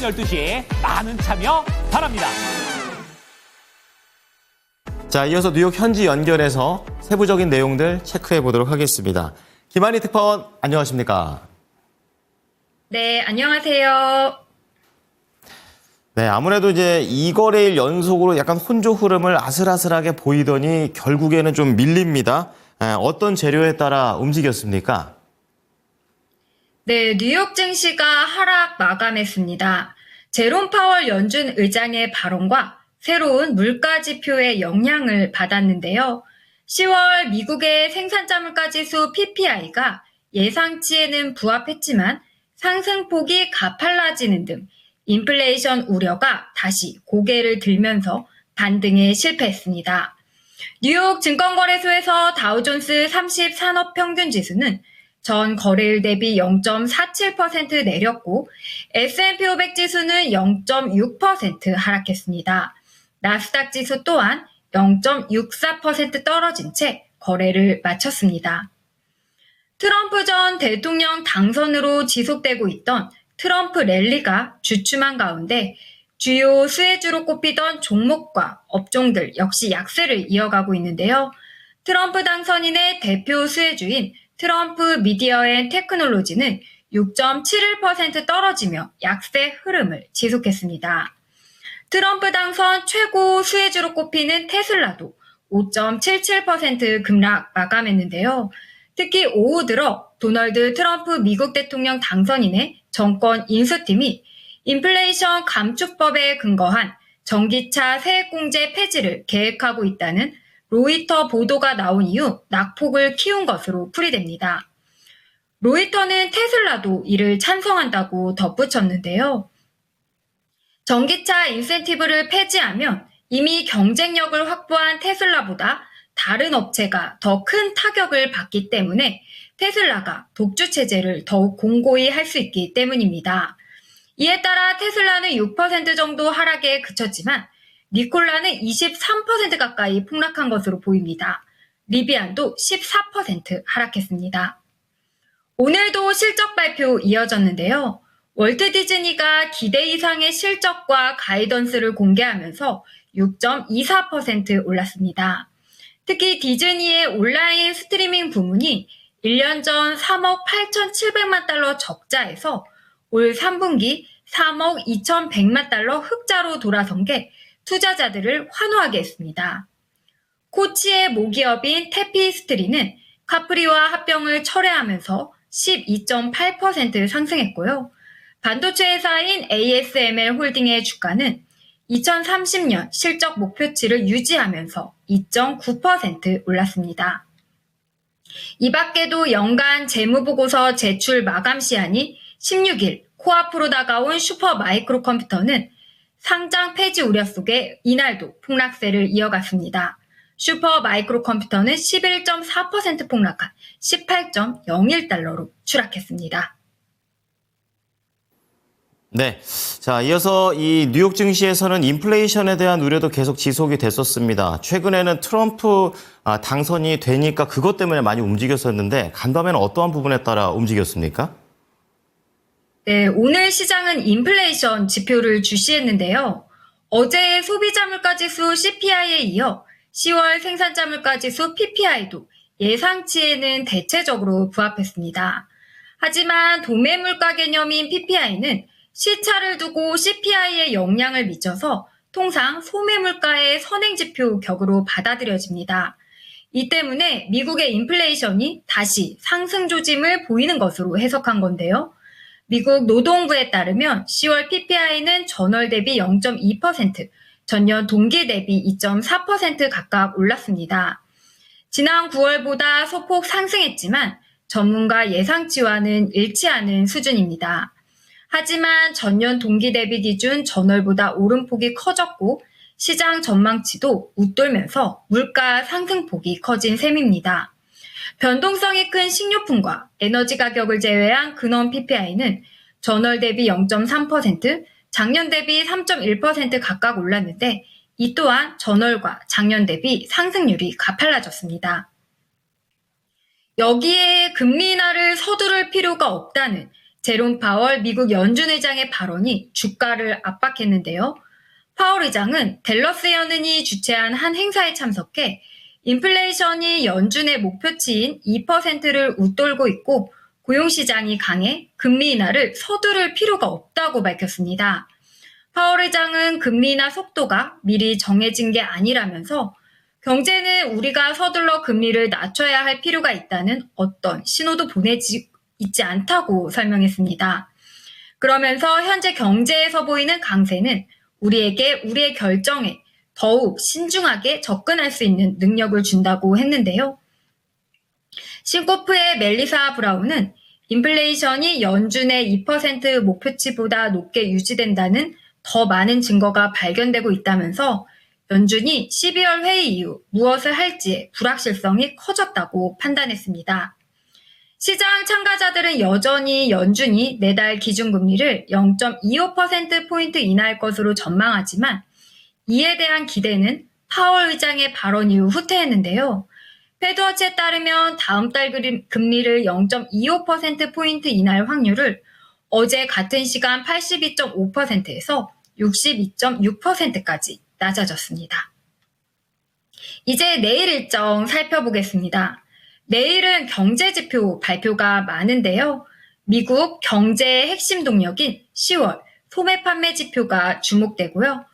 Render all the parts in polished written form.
12시에 많은 참여 바랍니다. 자, 이어서 뉴욕 현지 연결해서 세부적인 내용들 체크해 보도록 하겠습니다. 김한희 특파원, 안녕하십니까? 네, 안녕하세요. 네, 아무래도 이제 2거래일 연속으로 약간 혼조 흐름을 아슬아슬하게 보이더니 결국에는 좀 밀립니다. 어떤 재료에 따라 움직였습니까? 네, 뉴욕 증시가 하락 마감했습니다. 제롬 파월 연준 의장의 발언과 새로운 물가 지표의 영향을 받았는데요. 10월 미국의 생산자 물가지수 PPI가 예상치에는 부합했지만 상승폭이 가팔라지는 등 인플레이션 우려가 다시 고개를 들면서 반등에 실패했습니다. 뉴욕 증권거래소에서 다우존스 30 산업평균지수는 전 거래일 대비 0.47% 내렸고 S&P 500 지수는 0.6% 하락했습니다. 나스닥 지수 또한 0.64% 떨어진 채 거래를 마쳤습니다. 트럼프 전 대통령 당선으로 지속되고 있던 트럼프 랠리가 주춤한 가운데 주요 수혜주로 꼽히던 종목과 업종들 역시 약세를 이어가고 있는데요. 트럼프 당선인의 대표 수혜주인 트럼프 미디어 앤 테크놀로지는 6.71% 떨어지며 약세 흐름을 지속했습니다. 트럼프 당선 최고 수혜주로 꼽히는 테슬라도 5.77% 급락 마감했는데요. 특히 오후 들어 도널드 트럼프 미국 대통령 당선인의 정권 인수팀이 인플레이션 감축법에 근거한 전기차 세액공제 폐지를 계획하고 있다는 로이터 보도가 나온 이후 낙폭을 키운 것으로 풀이됩니다. 로이터는 테슬라도 이를 찬성한다고 덧붙였는데요. 전기차 인센티브를 폐지하면 이미 경쟁력을 확보한 테슬라보다 다른 업체가 더 큰 타격을 받기 때문에 테슬라가 독주 체제를 더욱 공고히 할 수 있기 때문입니다. 이에 따라 테슬라는 6% 정도 하락에 그쳤지만 니콜라는 23% 가까이 폭락한 것으로 보입니다. 리비안도 14% 하락했습니다. 오늘도 실적 발표 이어졌는데요. 월트 디즈니가 기대 이상의 실적과 가이던스를 공개하면서 6.24% 올랐습니다. 특히 디즈니의 온라인 스트리밍 부문이 1년 전 3억 8,700만 달러 적자에서 올 3분기 3억 2,100만 달러 흑자로 돌아선 게 투자자들을 환호하게 했습니다. 코치의 모기업인 테피스트리는 카프리와 합병을 철회하면서 12.8% 상승했고요. 반도체 회사인 ASML 홀딩의 주가는 2030년 실적 목표치를 유지하면서 2.9% 올랐습니다. 이 밖에도 연간 재무보고서 제출 마감 시한이 16일 코앞으로 다가온 슈퍼마이크로 컴퓨터는 상장 폐지 우려 속에 이날도 폭락세를 이어갔습니다. 슈퍼마이크로 컴퓨터는 11.4% 폭락한 18.01달러로 추락했습니다. 네. 자, 이어서 이 뉴욕 증시에서는 인플레이션에 대한 우려도 계속 지속이 됐었습니다. 최근에는 트럼프 당선이 되니까 그것 때문에 많이 움직였었는데 간밤에는 어떠한 부분에 따라 움직였습니까? 네, 오늘 시장은 인플레이션 지표를 주시했는데요. 어제 소비자 물가지수 CPI에 이어 10월 생산자 물가지수 PPI도 예상치에는 대체적으로 부합했습니다. 하지만 도매 물가 개념인 PPI는 시차를 두고 CPI에 영향을 미쳐서 통상 소매 물가의 선행지표 격으로 받아들여집니다. 이 때문에 미국의 인플레이션이 다시 상승 조짐을 보이는 것으로 해석한 건데요. 미국 노동부에 따르면 10월 PPI는 전월 대비 0.2%, 전년 동기 대비 2.4% 각각 올랐습니다. 지난 9월보다 소폭 상승했지만 전문가 예상치와는 일치하는 수준입니다. 하지만 전년 동기 대비 기준 전월보다 오름폭이 커졌고 시장 전망치도 웃돌면서 물가 상승폭이 커진 셈입니다. 변동성이 큰 식료품과 에너지 가격을 제외한 근원 PPI는 전월 대비 0.3%, 작년 대비 3.1% 각각 올랐는데 이 또한 전월과 작년 대비 상승률이 가팔라졌습니다. 여기에 금리 인하를 서두를 필요가 없다는 제롬 파월 미국 연준 의장의 발언이 주가를 압박했는데요. 파월 의장은 댈러스 연은이 주최한 한 행사에 참석해 인플레이션이 연준의 목표치인 2%를 웃돌고 있고 고용시장이 강해 금리 인하를 서두를 필요가 없다고 밝혔습니다. 파월 의장은 금리 인하 속도가 미리 정해진 게 아니라면서 경제는 우리가 서둘러 금리를 낮춰야 할 필요가 있다는 어떤 신호도 보내지 있지 않다고 설명했습니다. 그러면서 현재 경제에서 보이는 강세는 우리에게 우리의 결정에 더욱 신중하게 접근할 수 있는 능력을 준다고 했는데요. 싱코프의 멜리사 브라운은 인플레이션이 연준의 2% 목표치보다 높게 유지된다는 더 많은 증거가 발견되고 있다면서 연준이 12월 회의 이후 무엇을 할지의 불확실성이 커졌다고 판단했습니다. 시장 참가자들은 여전히 연준이 내달 기준금리를 0.25%포인트 인하할 것으로 전망하지만 이에 대한 기대는 파월 의장의 발언 이후 후퇴했는데요. 패드워치에 따르면 다음 달 금리를 0.25%포인트 인하할 확률을 어제 같은 시간 82.5%에서 62.6%까지 낮아졌습니다. 이제 내일 일정 살펴보겠습니다. 내일은 경제지표 발표가 많은데요. 미국 경제의 핵심 동력인 10월 소매 판매 지표가 주목되고요.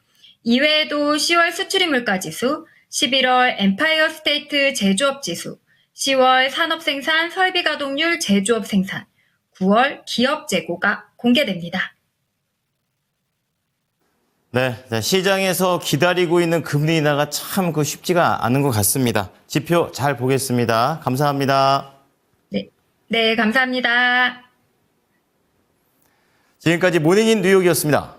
이외에도 10월 수출입 물가지수, 11월 엠파이어 스테이트 제조업 지수, 10월 산업생산 설비가동률 제조업 생산, 9월 기업 재고가 공개됩니다. 네, 시장에서 기다리고 있는 금리 인하가 참 쉽지가 않은 것 같습니다. 지표 잘 보겠습니다. 감사합니다. 네, 감사합니다. 지금까지 모닝인 뉴욕이었습니다.